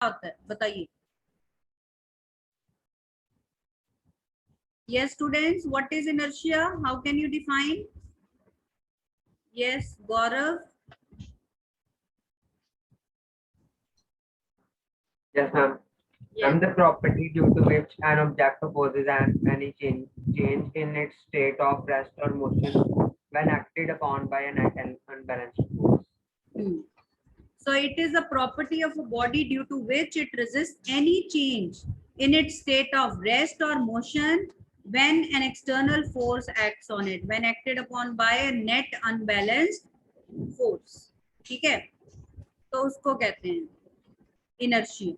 होता है बताइए। Yes, students, what is inertia? How can you define? Yes, Gaurav. Yes, ma'am. Yes. The property due to which an object opposes any change in its state of rest or motion when acted upon by a net and unbalanced force. So it is a property of a body due to which it resists any change in its state of rest or motion when an external force acts on it, when acted upon by a net unbalanced force. ठीक है, तो उसको कहते हैं inertia.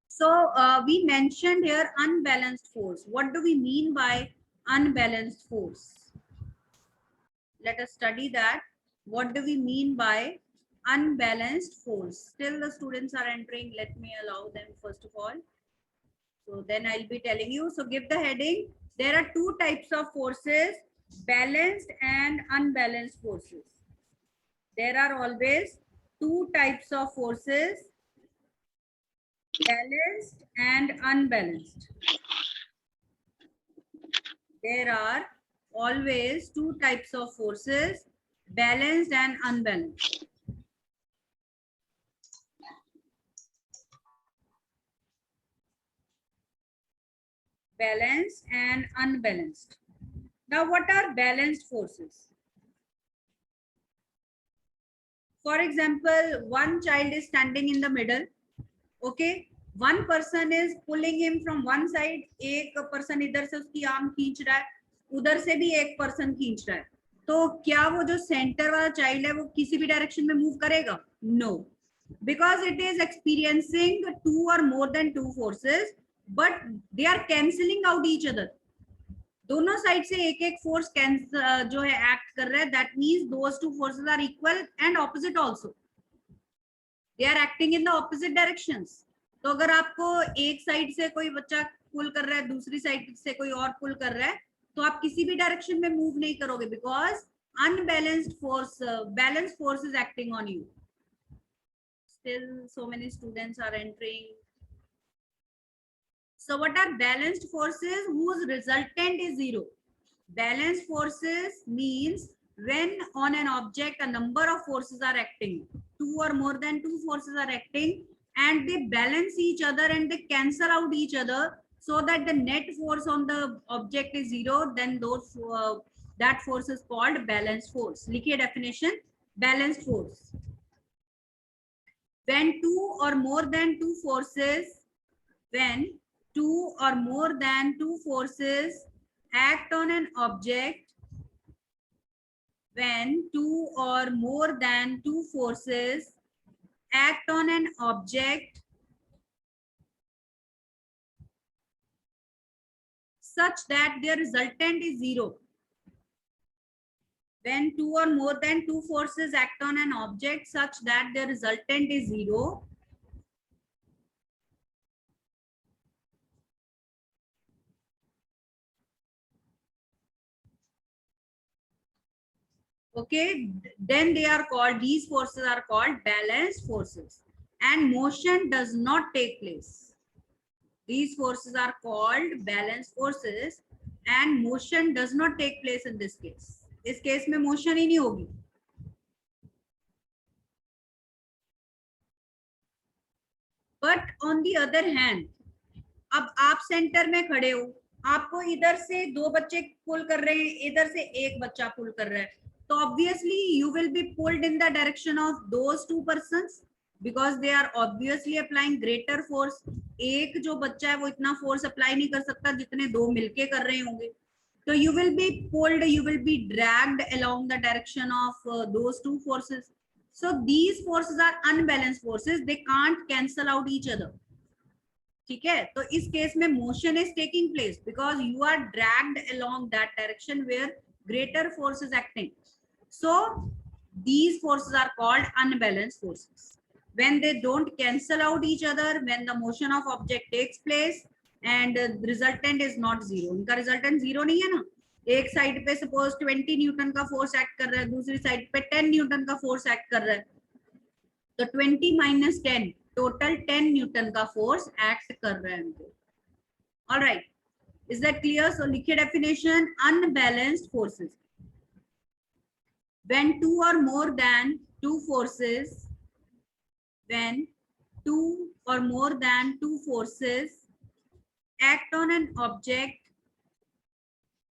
So we mentioned here unbalanced force. What do we mean by unbalanced force? Let us study that. What do we mean by unbalanced force? Still the students are entering. Let me allow them first of all. So then I'll be telling you. So give the heading. There are two types of forces, balanced and unbalanced forces. There are always two types of forces, balanced and unbalanced. There are always two types of forces, balanced and unbalanced. Balanced and unbalanced. Now, what are balanced forces? For example, one child is standing in the middle. Okay, one person is pulling him from one side. एक person इधर से उसकी arm खींच रहा है, उधर से भी एक person खींच रहा है. तो क्या वो जो सेंटर वाला चाइल्ड है वो किसी भी डायरेक्शन में मूव करेगा? No, because it is experiencing two or more than two forces, but they are cancelling out each other. दोनों साइड से एक एक फोर्स जो है एक्ट कर रहा है. That means those two forces are equal and opposite also. They are acting in the opposite directions. तो अगर आपको एक साइड से कोई बच्चा पुल कर रहा है, दूसरी साइड से कोई और पुल कर रहा है, तो आप किसी भी डायरेक्शन में मूव नहीं करोगे, because unbalanced force, balanced force is acting on you. Still so many students are entering. So what are balanced forces whose resultant is zero? Balanced forces means when on an object a number of forces are acting, two or more than two forces are acting, and they balance each other and they cancel out each other so that the net force on the object is zero. Then those that force is called balanced force. लिखिए definition. Balanced force, when two or more than two forces, when two or more than two forces act on an object, when two or more than two forces act on an object such that their resultant is zero. When two or more than two forces act on an object such that their resultant is zero, okay, then they are called, these forces are called balanced forces, and motion does not take place. These forces are called balanced forces and motion does not take place in this case. इस case में motion ही नहीं होगी. But on the other hand, अब आप centre में खड़े हो, आपको इधर से दो बच्चे पुल कर रहे हैं, इधर से एक बच्चा पुल कर रहा है, तो obviously you will be pulled in the direction of those two persons because they are obviously applying greater force. एक जो बच्चा है वो इतना फोर्स अप्लाई नहीं कर सकता जितने दो मिलके कर रहे होंगे. तो you will be pulled, you will be dragged along the direction of those two forces. So these forces are unbalanced forces, they can't cancel out each other. ठीक है, तो इस केस में motion is taking place because you are dragged along that direction where greater force is acting. So these forces are called unbalanced forces. When they don't cancel out each other, when the motion of object takes place and the resultant is not zero. उनका resultant zero नहीं है ना. एक side पे suppose 20 Newton का force act कर रहा है, दूसरी साइड पे 10 न्यूटन का फोर्स एक्ट कर रहा है, तो 20 - 10 टोटल 10 न्यूटन का फोर्स एक्ट कर रहा है उनको। Alright, is that clear? So लिखिए definition, unbalanced forces, when two or more than two forces, when two or more than two forces act on an object,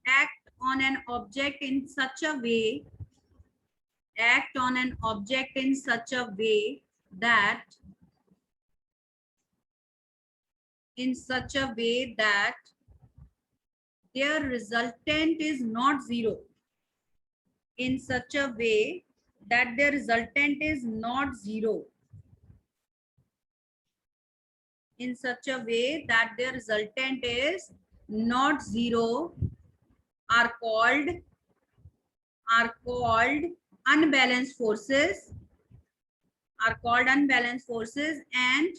act on an object in such a way, act on an object in such a way that, in such a way that their resultant is not zero, in such a way that their resultant is not zero, in such a way that their resultant is not zero, are called unbalanced forces, are called unbalanced forces, and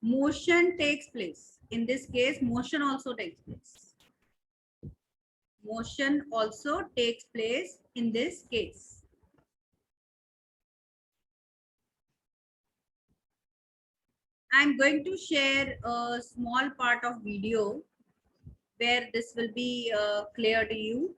motion takes place. In this case, motion also takes place. Motion also takes place in this case. I'm going to share a small part of video where this will be clear to you.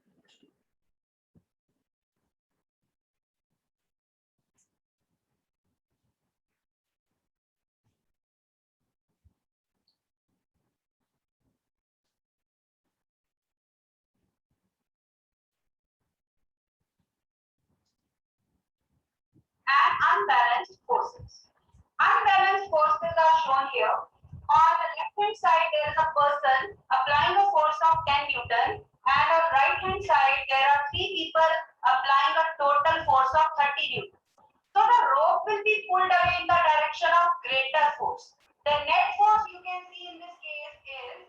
And unbalanced forces. Unbalanced forces are shown here. On the left hand side, there is a person applying a force of 10 Newton, and on right hand side, there are 3 people applying a total force of 30 Newton. So the rope will be pulled away in the direction of greater force. The net force you can see in this case is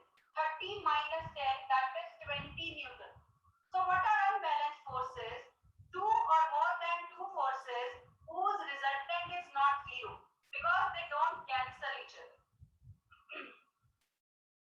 30 minus 10, that is 20 Newton. So what are unbalanced forces? Two or more than two forces whose resultant is not zero because they don't cancel each other.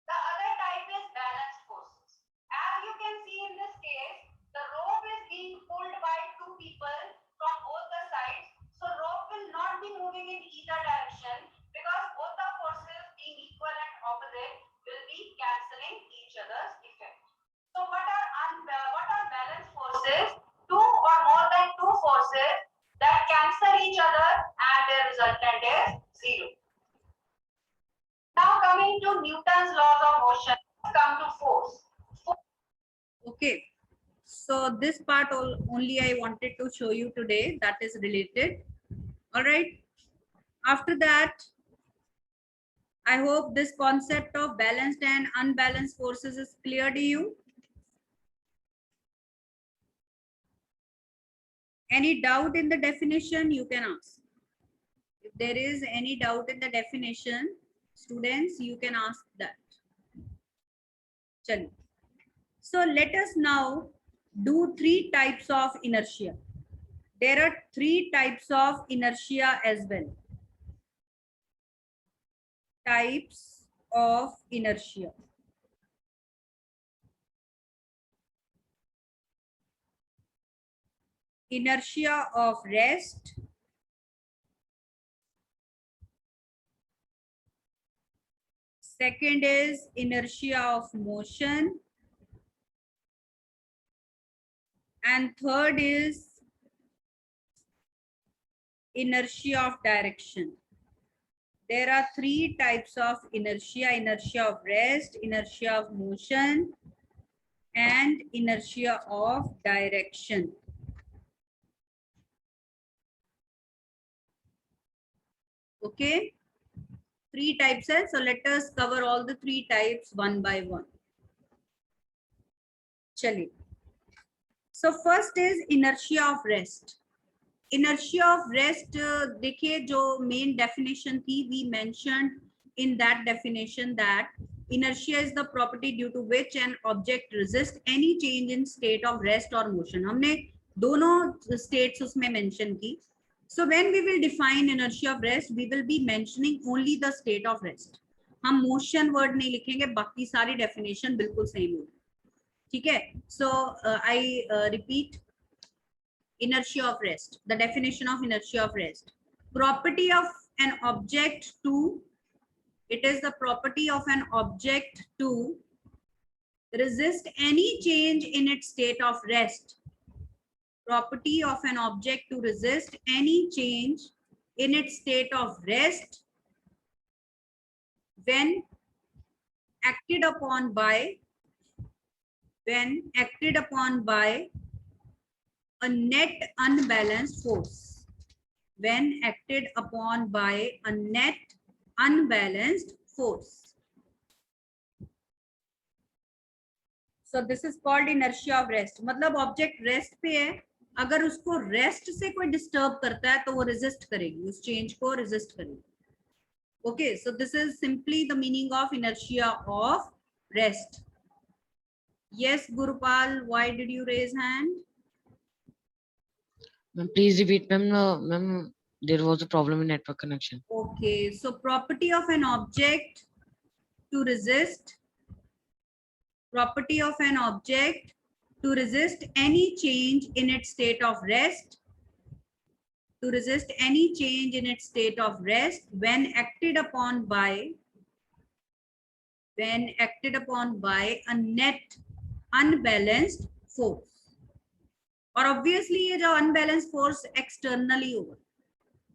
The other type is balanced forces. As you can see in this case, the rope is being pulled by two people from both the sides. So rope will not be moving in either direction because both the forces being equal and opposite will be cancelling each other's effect. So what are balanced forces? Two or more than two forces that cancel each other and their resultant is zero. Now coming to Newton's laws of motion, let's come to force. Okay, so this part only I wanted to show you today, that is related. All right, after that, I hope this concept of balanced and unbalanced forces is clear to you. Any doubt in the definition, you can ask. If there is any doubt in the definition, students, you can ask that. Chalo. So let us now do 3 types of inertia. There are 3 types of inertia as well. Types of inertia. Inertia of rest, second is inertia of motion, and third is inertia of direction. There are 3 types of inertia: inertia of rest, inertia of motion, and inertia of direction. Okay, 3 types. So let us cover all the 3 types one by one. Chaliye. So first is inertia of rest. Inertia of rest, देखिए जो main definition थी, we mentioned in that definition that inertia is the property due to which an object resists any change in state of rest or motion. हमने दोनों states उसमें mention की. So when we will define inertia of rest, we will be mentioning only the state of rest. हम motion word नहीं लिखेंगे, बाकी सारी definition बिल्कुल same होगी. ठीक है? So I repeat. Inertia of rest. The definition of inertia of rest. Property of an object to, it is the property of an object to resist any change in its state of rest. Property of an object to resist any change in its state of rest when acted upon by a net unbalanced force. When acted upon by a net unbalanced force. So this is called inertia of rest. मतलब object rest पे है, अगर उसको rest से कोई disturb करता है तो वो रेजिस्ट करेगी, उस चेंज को रेजिस्ट करेगी. Okay, so this is simply the meaning of inertia of rest. Yes, Gurupal, why did you raise hand? Ma'am, please repeat, ma'am. Ma'am, there was a problem in network connection. Okay, so property of an object to resist, property of an object to resist any change in its state of rest, to resist any change in its state of rest when acted upon by a net unbalanced force. और obviously ये जो unbalance force externally होगा,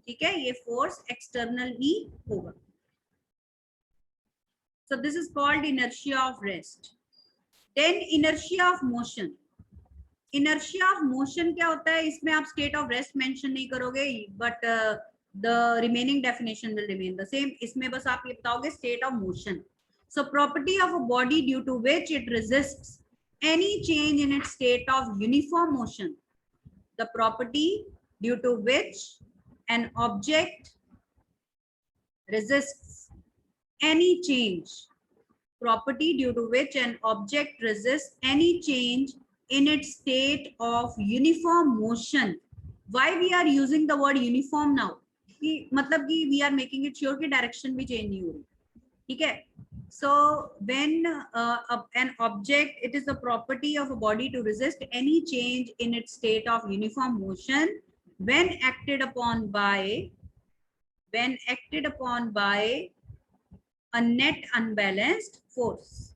ठीक है, ये force external ही होगा. So this is called inertia of rest. Then inertia of motion. Inertia of motion क्या होता है? इसमें आप state of rest mention नहीं करोगे, but the remaining definition will remain the same. इसमें बस आप ये बताओगे state of motion. So property of a body due to which it resists any change in its state of uniform motion. The property due to which an object resists any change. Property due to which an object resists any change in its state of uniform motion. Why we are using the word uniform now? कि मतलब कि we are making it sure कि direction भी change नहीं हो रही, ठीक है? So when an object, it is the property of a body to resist any change in its state of uniform motion when acted upon by a net unbalanced force.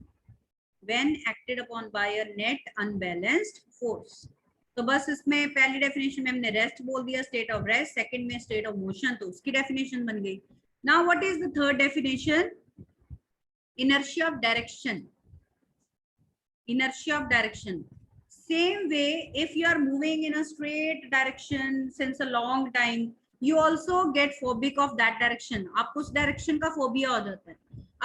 When acted upon by a net unbalanced force. तो बस इसमें पहली definition में हमने rest बोल दिया, state of rest, second में state of motion, तो उसकी डेफिनेशन बन गई. Now what is the third definition? Inertia of direction. Inertia of direction. Same way, if you are moving in a straight direction since a long time, you also get phobic of that direction. आप उस direction का phobia हो जाता है.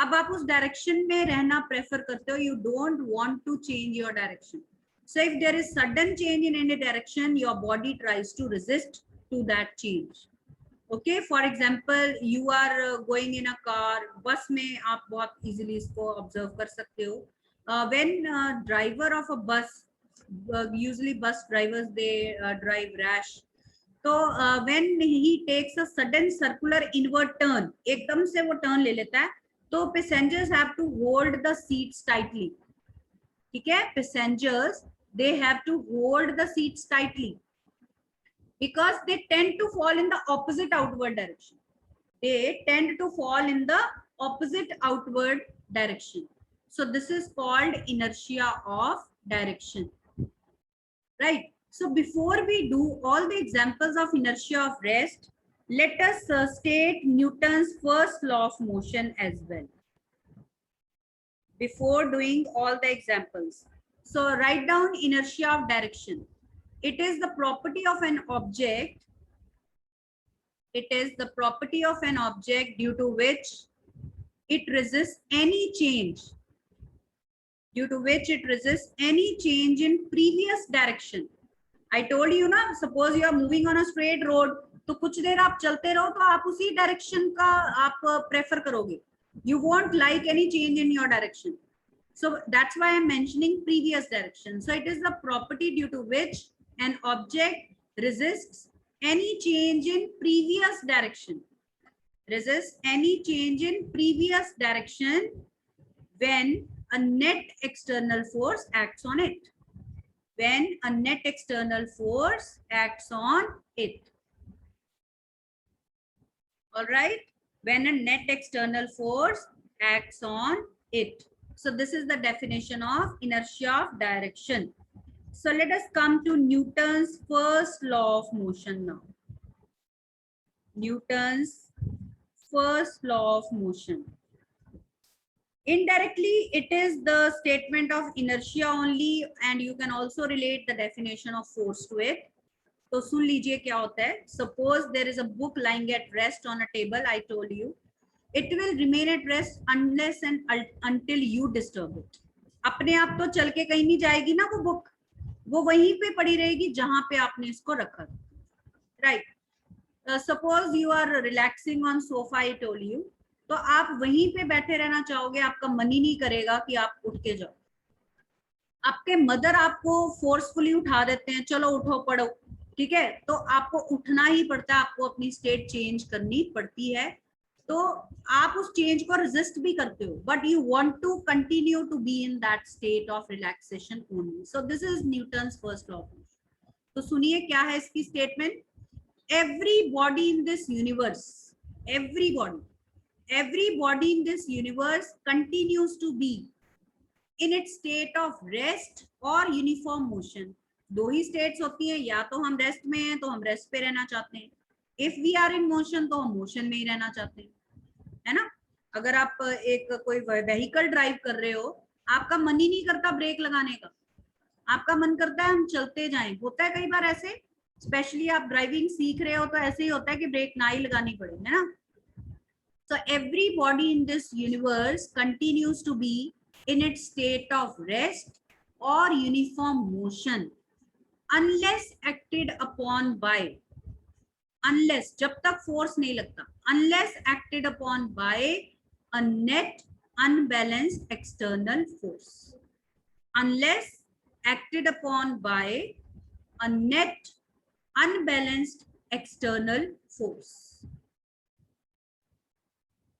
अब आप उस direction में रहना prefer करते हो. You don't want to change your direction. So if there is sudden change in any direction, your body tries to resist to that change. Okay, for example, you are going in a car, bus में आप बहुत easily इसको observe कर सकते हो. When driver of a bus, usually bus drivers, they drive rash. So when he takes a sudden circular inward turn, एकदम से वो turn ले लेता है, तो passengers have to hold the seats tightly. ठीक है, passengers, they have to hold the seats tightly. Because they tend to fall in the opposite outward direction. They tend to fall in the opposite outward direction. So this is called inertia of direction. Right. So before we do all the examples of inertia of rest, let us state Newton's first law of motion as well. Before doing all the examples. So write down inertia of direction. It is the property of an object. It is the property of an object due to which it resists any change. Due to which it resists any change in previous direction. I told you ना, suppose you are moving on a straight road, तो कुछ देर आप चलते रहो तो आप उसी direction का आप prefer करोगे. You won't like any change in your direction. So that's why I'm mentioning previous direction. So it is the property due to which an object resists any change in previous direction. Resists any change in previous direction when a net external force acts on it. When a net external force acts on it. All right, when a net external force acts on it. So this is the definition of inertia of direction. So let us come to Newton's first law of motion now. Newton's first law of motion. Indirectly, it is the statement of inertia only, and you can also relate the definition of force to it. तो सुन लीजिए क्या होता है. Suppose there is a book lying at rest on a table. I told you, it will remain at rest unless and until you disturb it. अपने आप तो चल के कहीं नहीं जाएगी ना वो बुक, वो वहीं पे पड़ी रहेगी जहां पे आपने इसको रखा. Right. Suppose you are relaxing on sofa. I told you, तो आप वहीं पे बैठे रहना चाहोगे, आपका मन ही नहीं करेगा कि आप उठ के जाओ. आपके मदर आपको फोर्सफुली उठा देते हैं, चलो उठो पढ़ो, ठीक है, तो आपको उठना ही पड़ता है, आपको अपनी स्टेट चेंज करनी पड़ती है. तो आप उस चेंज को रेजिस्ट भी करते हो, but you want to continue to be in that state of relaxation only. So this is Newton's first law. तो सुनिए क्या है इसकी statement. Everybody in this universe, everybody in this universe continues to be in its state of rest or uniform motion. दो ही states होती हैं, या तो हम रेस्ट में हैं तो हम रेस्ट पे रहना चाहते हैं, if we are in motion तो हम मोशन में ही रहना चाहते हैं, है ना. अगर आप एक कोई व्हीकल ड्राइव कर रहे हो, आपका मन ही नहीं करता ब्रेक लगाने का, आपका मन करता है हम चलते जाएं. होता है कई बार ऐसे, स्पेशली आप ड्राइविंग सीख रहे हो तो ऐसे ही होता है कि ब्रेक ना ही लगानी पड़े, है ना. So everybody in this universe continues to be in its state of rest or uniform motion unless acted upon by, unless जब तक फोर्स नहीं लगता, unless acted upon by a net unbalanced external force, unless acted upon by a net unbalanced external force,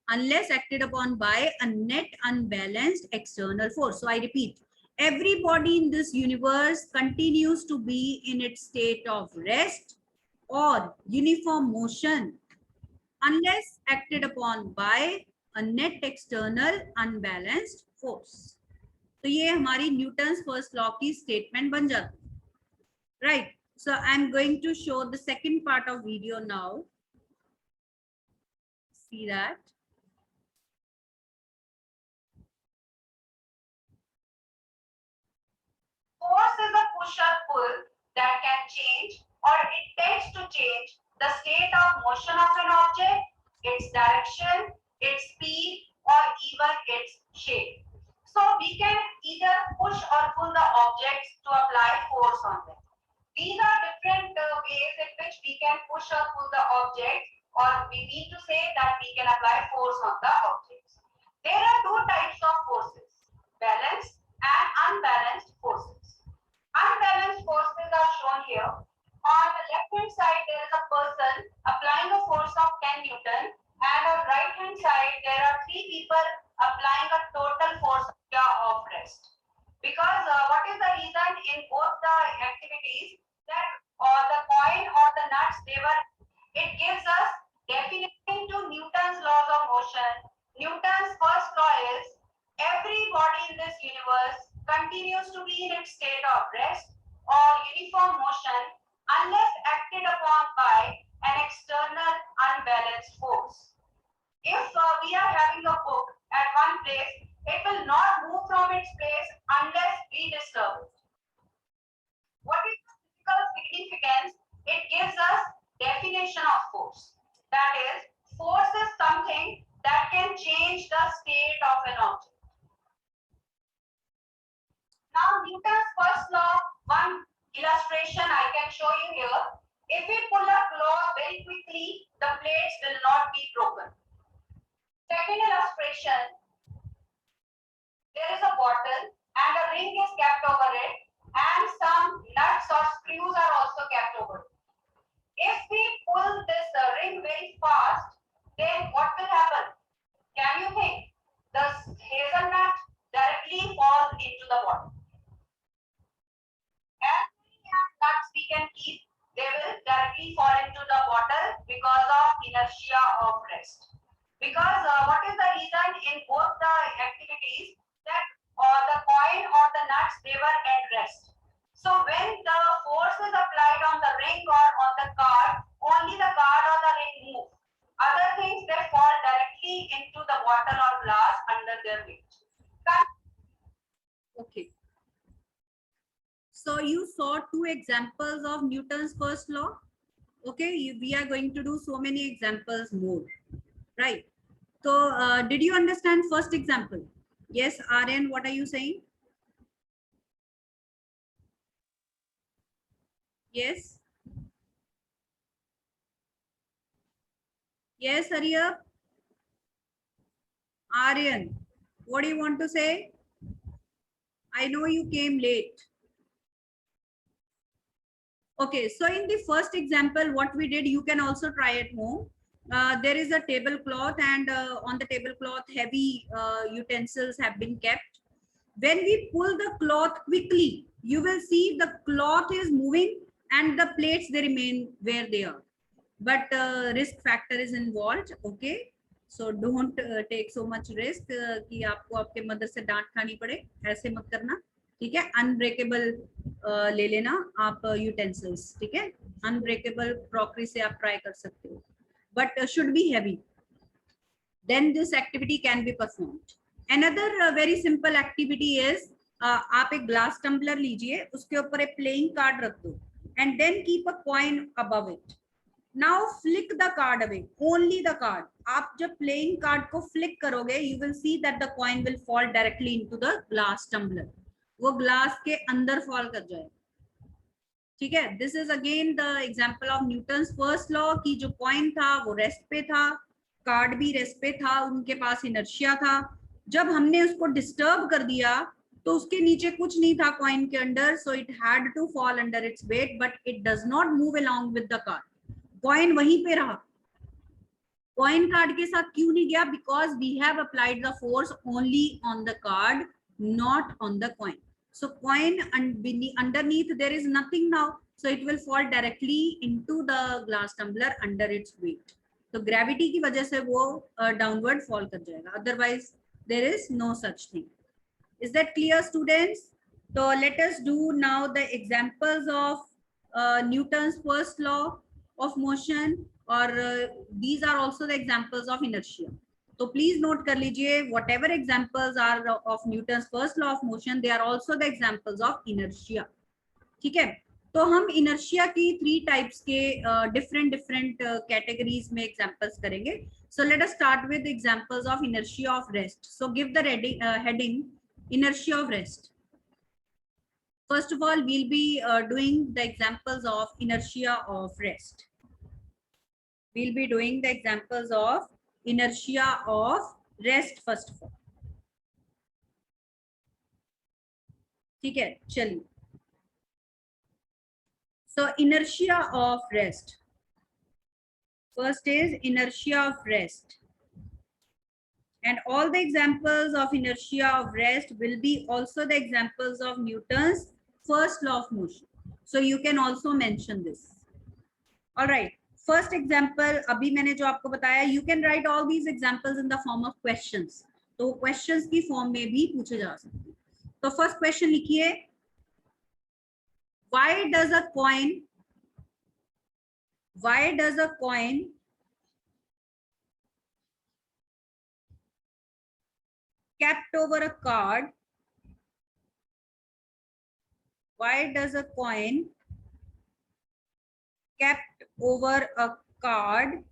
unless acted upon by a net unbalanced external force. So I repeat, everybody in this universe continues to be in its state of rest or uniform motion unless acted upon by a net external unbalanced force. तो ये हमारी Newton's first law की statement बन जाती है, right. So I'm going to show the second part of video now. See that. Force is a push or pull that can change or it tends to change the state of motion of an object, its direction, its speed, or even its shape. So we can either push or pull the objects to apply force on them. These are different ways in which we can push or pull the object, or we need to say that we can apply force on the objects. There are two types of forces, balanced and unbalanced forces. Unbalanced forces are shown here. On the left hand side there is a person applying a force of 10 Newton, and on right hand side there are 3 people applying a total force of rest. Because what is the reason in both the activities that the coin or the nuts, it gives us definition to Newton's laws of motion. Newton's first law is everybody in this universe continues to be in its state of rest or uniform motion unless acted upon by an external unbalanced force. If we are having a book at one place, it will not move from its place unless we disturb it. What is the physical significance? It gives us definition of force. That is, force is something that can change the state of an object. Now, Newton's first law, one illustration I can show you here. If we pull a cloth very quickly, the plates will not be broken. Second illustration, there is a bottle and a ring is kept over it, and some nuts or screws are also kept over it. If we pull this ring very fast, then what will happen? Can you think? The hazelnut directly falls into the bottle. As many nuts we can keep, they will directly fall into the bottle because of inertia of rest. in both the activities that the coin or the nuts, they were at rest. So when the force is applied on the ring or on the card, only the card or the ring move. Other things, they fall directly into the bottle or glass under their weight. Okay. So you saw two examples of Newton's first law. Okay, we are going to do so many examples more, right? So did you understand first example? Yes, Aryan, what are you saying? Yes. Yes, hurry up. Aryan, what do you want to say? I know you came late. Okay, so in the first example, what we did, you can also try at home. There is a tablecloth, and on the tablecloth, heavy utensils have been kept. When we pull the cloth quickly, you will see the cloth is moving and the plates, they remain where they are. But risk factor is involved. Okay, so don't take so much risk कि आपको आपके mother से डांट खानी पड़े. ऐसे मत करना, ठीक है? अनब्रेकेबल ले लेना आप यूटेंसिल्स, ठीक है? अनब्रेकेबल क्रॉकरी से आप ट्राई कर सकते हो, but should be heavy, then this activity can be performed. Another very simple activity is आप एक ग्लास टम्बलर लीजिए, उसके ऊपर एक प्लेइंग कार्ड रख दो, and then keep a coin above it. Now flick the card away, only the card. आप जब playing card को flick करोगे, you will see that the coin will fall directly into the glass tumbler. वो glass के अंदर fall कर जाएगा, ठीक है? This is again the example of Newton's first law कि जो coin था वो rest पे था, card भी rest पे था, उनके पास inertia था. जब हमने उसको disturb कर दिया तो उसके नीचे कुछ नहीं था coin के अंदर, so it had to fall under its weight, but it does not move along with the card. Coin वहीं पे रहा. Coin card के साथ क्यों नहीं गया? Because we have applied the force only on the card, not on the coin. So coin underneath there is nothing now, so it will fall directly into the glass tumbler under its weight. तो gravity की वजह से वो downward fall कर जाएगा. Otherwise there is no such thing. Is that clear, students? So let us do now the examples of Newton's first law of motion, or these are also the examples of inertia. So please note कर लीजिए, whatever examples are of Newton's first law of motion, they are also the examples of inertia. ठीक है? तो हम inertia की 3 types के different categories में examples करेंगे. So let us start with examples of inertia of rest. So give the heading inertia of rest. First of all, we'll be doing the examples of inertia of rest. We'll be doing the examples of inertia of rest first of all. ठीक है, चलिए. So inertia of rest. First is inertia of rest. And all the examples of inertia of rest will be also the examples of Newton's first law of motion. So you can also mention this. All right. First example, अभी मैंने जो आपको बताया, you can write all these examples in the form of questions. तो questions की form में भी पूछे जा सकते हैं. तो first question लिखिए. Why does a coin kept over a card? Why does a coin kept over a card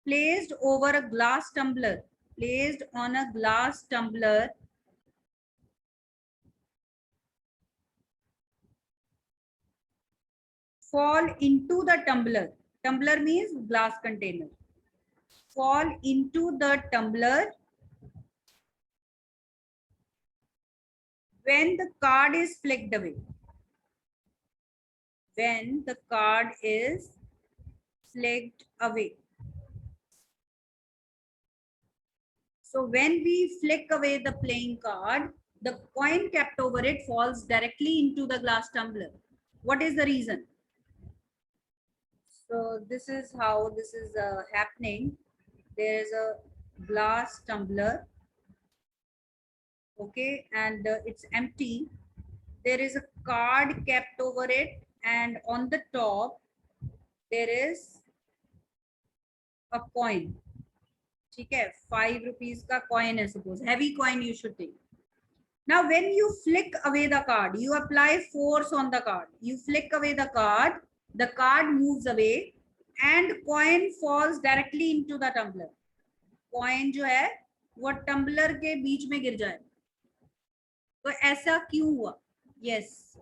placed over a glass tumbler, placed on a glass tumbler, fall into the tumbler? Tumbler means glass container. Fall into the tumbler when the card is flicked away. When the card is flicked away. So when we flick away the playing card, the coin kept over it falls directly into the glass tumbler. What is the reason? So this is how this is happening. There is a glass tumbler. Okay, and it's empty. There is a card kept over it, and on the top there is a coin. ठीक है, 5 rupees का coin है, suppose heavy coin you should take. Now when you flick away the card, you apply force on the card, you flick away the card moves away and coin falls directly into the tumbler. Coin जो है वो tumbler के बीच में गिर जाए, तो ऐसा क्यों हुआ? Yes,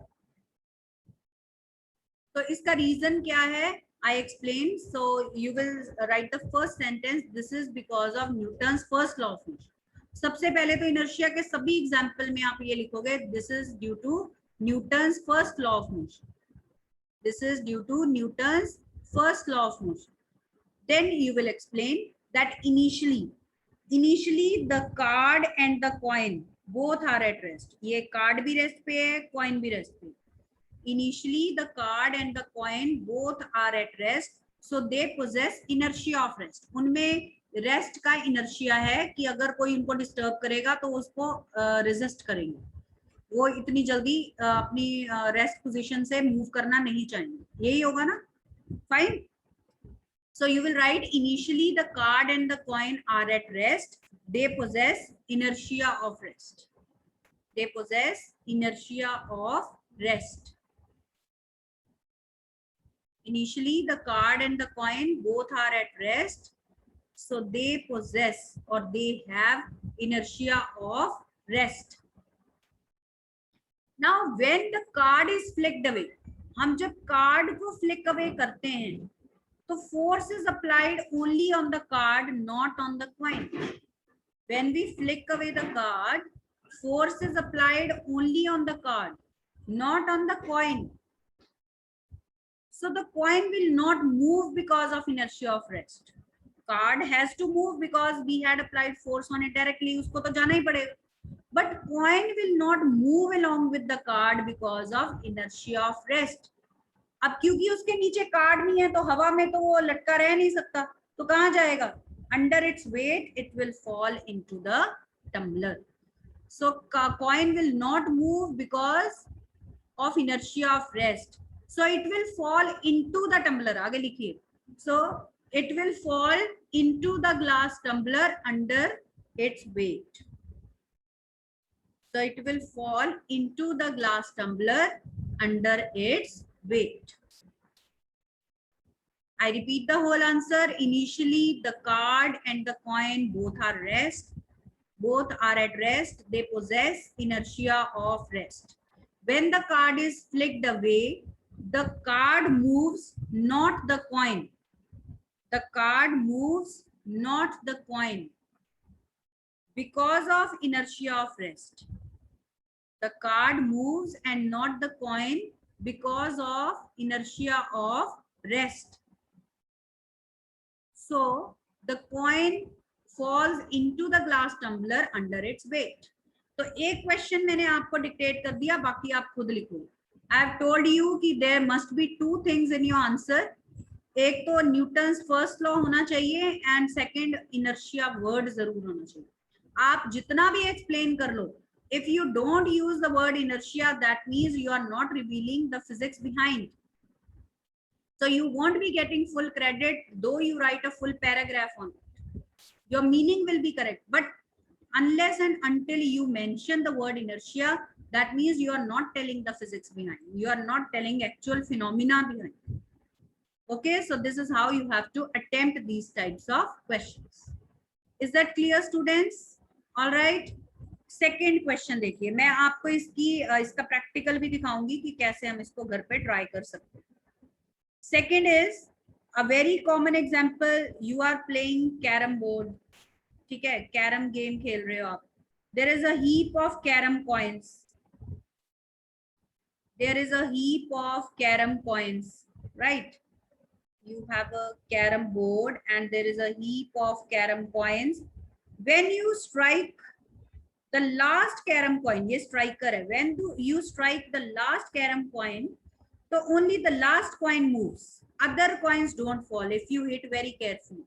तो इसका रीजन क्या है? I explained. So you will write the first sentence. This is because of Newton's first law of motion. सबसे पहले तो इनर्शिया के सभी एग्जाम्पल में आप ये लिखोगे, this is due to Newton's first law of motion. This is due to Newton's first law of motion. Then you will explain that initially the card and the coin both are at rest. ये card भी rest पे है, coin भी rest पे. Initially the card and the coin both are at rest, so they possess inertia of rest. उनमें rest का inertia है कि अगर कोई इनको डिस्टर्ब करेगा तो उसको रेजिस्ट करेंगे, वो इतनी जल्दी अपनी रेस्ट पोजीशन से मूव करना नहीं चाहेंगे. यही होगा ना? Fine. So you will write initially the card and the coin are at rest. They possess inertia of rest. They possess inertia of rest. Initially the card and the coin both are at rest. So they possess or they have inertia of rest. Now when the card is flicked away, हम जब card को flick away करते हैं तो force is applied only on the card, not on the coin. When we flick away the card, force is applied only on the card, not on the coin. So the coin will not move because of inertia of rest. Card has to move because we had applied force on it directly, उसको तो जाना ही पड़ेगा. But coin will not move along with the card because of inertia of rest. अब क्योंकि उसके नीचे card नहीं है तो हवा में तो वो लटका रह नहीं सकता, तो कहाँ जाएगा? Under its weight, it will fall into the tumbler. So coin will not move because of inertia of rest. So it will fall into the tumbler. आगे लिखिए. So it will fall into the glass tumbler under its weight. So it will fall into the glass tumbler under its weight. I repeat the whole answer. Initially, the card and the coin both are rest. Both are at rest. They possess inertia of rest. When the card is flicked away, the card moves, not the coin. The card moves, not the coin, because of inertia of rest. The card moves and not the coin because of inertia of rest. So the coin falls into the glass tumbler under its weight. तो एक question मैंने आपको dictate कर दिया, बाकी आप खुद लिखो. I have told you कि there must be two things in your answer. एक तो न्यूटन्स फर्स्ट लॉ होना चाहिए एंड सेकंड इनर्शिया वर्ड जरूर होना चाहिए. आप जितना भी एक्सप्लेन कर लो, if you don't use the word inertia, that means you are not revealing the physics behind. So you won't be getting full credit though you write a full paragraph on it. Your meaning will be correct, but unless and until you mention the word inertia, that means you are not telling the physics behind. You are not telling actual phenomena behind. Okay, so this is how you have to attempt these types of questions. Is that clear, students? All right. Second question देखिए, मैं आपको इसका practical भी दिखाऊंगी कि कैसे हम इसको घर पे ट्राई कर सकते हैं. Second is a very common example. You are playing carrom board. ठीक है, कैरम गेम खेल रहे हो आप. There is a heap of carrom coins. There is a heap of carrom coins, right? You have a carom board and there is a heap of carom coins. When you strike the last carom coin, ये striker है. When you strike the last carom coin, so only the last coin moves. Other coins don't fall if you hit very carefully.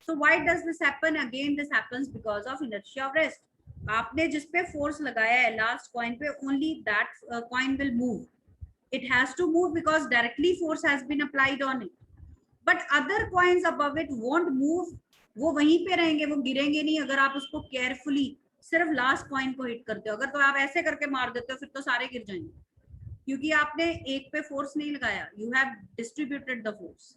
So why does this happen? Again, this happens because of inertia of rest. आपने जिस पे force लगाया है last coin पे, only that coin will move. It has to move because directly force has been applied on it. But other coins above it won't move. वो वहीं पे रहेंगे, वो गिरेंगे नहीं अगर आप उसको केयरफुली सिर्फ लास्ट कॉइन को हिट करते हो. अगर तो आप ऐसे करके मार देते हो फिर तो सारे गिर जाएंगे, क्योंकि आपने एक पे फोर्स नहीं लगाया. You have distributed the force.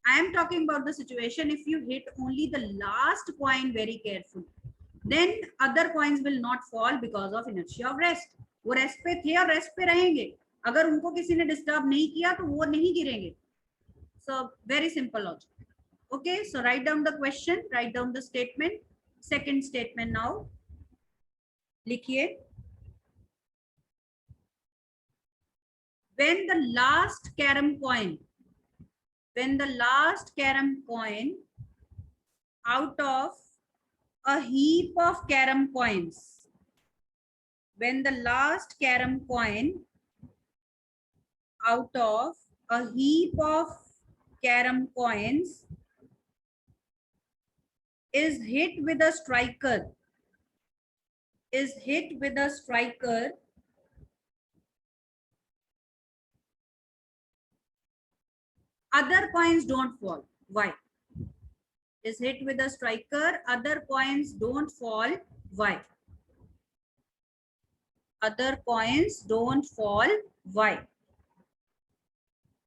I am talking about the situation if you hit only the last coin very carefully, then other coins will not fall because of inertia of rest. वो rest पे थे और rest पे रहेंगे. अगर उनको किसी ने डिस्टर्ब नहीं किया तो वो नहीं गिरेंगे. So very simple logic. Okay, so write down the question, write down the statement. Second statement now. लिखिए. When the last carom coin out of a heap of carom coins, when the last carom coin out of a heap of carom coins is hit with a striker, other coins don't fall. Why? Is hit with a striker, other coins don't fall. Why? Other coins don't fall. Why?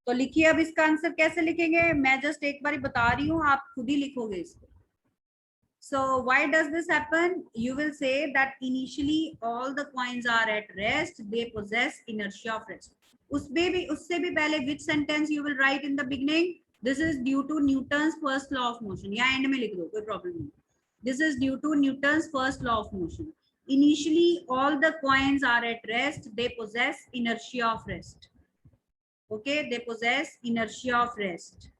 तो लिखिए. अब इसका answer कैसे लिखेंगे? मैं just एक बार बता रही हूँ, आप खुद ही लिखोगे इसको. So why does this happen? You will say that initially all the coins are at rest, they possess inertia of rest. उससे भी पहले which sentence you will write in the beginning? This is due to Newton's first law of motion. या end में लिख दो, कोई problem नहीं. This is due to Newton's first law of motion. Initially all the coins are at rest, they possess inertia of rest. Okay, they possess inertia of rest.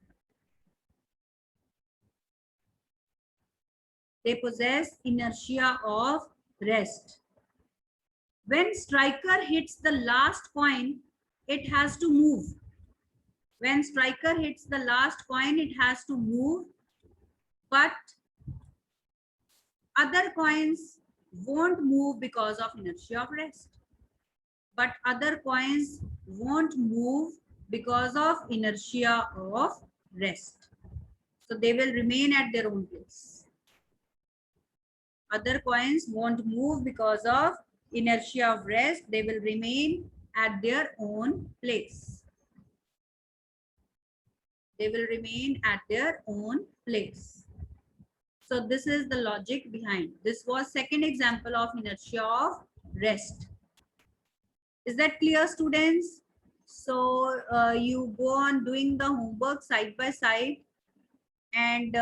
They possess inertia of rest. When striker hits the last coin, it has to move. When striker hits the last coin, it has to move, but other coins won't move because of inertia of rest. But other coins won't move because of inertia of rest. So they will remain at their own place. Other coins won't move because of inertia of rest. They will remain at their own place. They will remain at their own place. So this is the logic behind. This was second example of inertia of rest. Is that clear, students? So you go on doing the homework side by side, and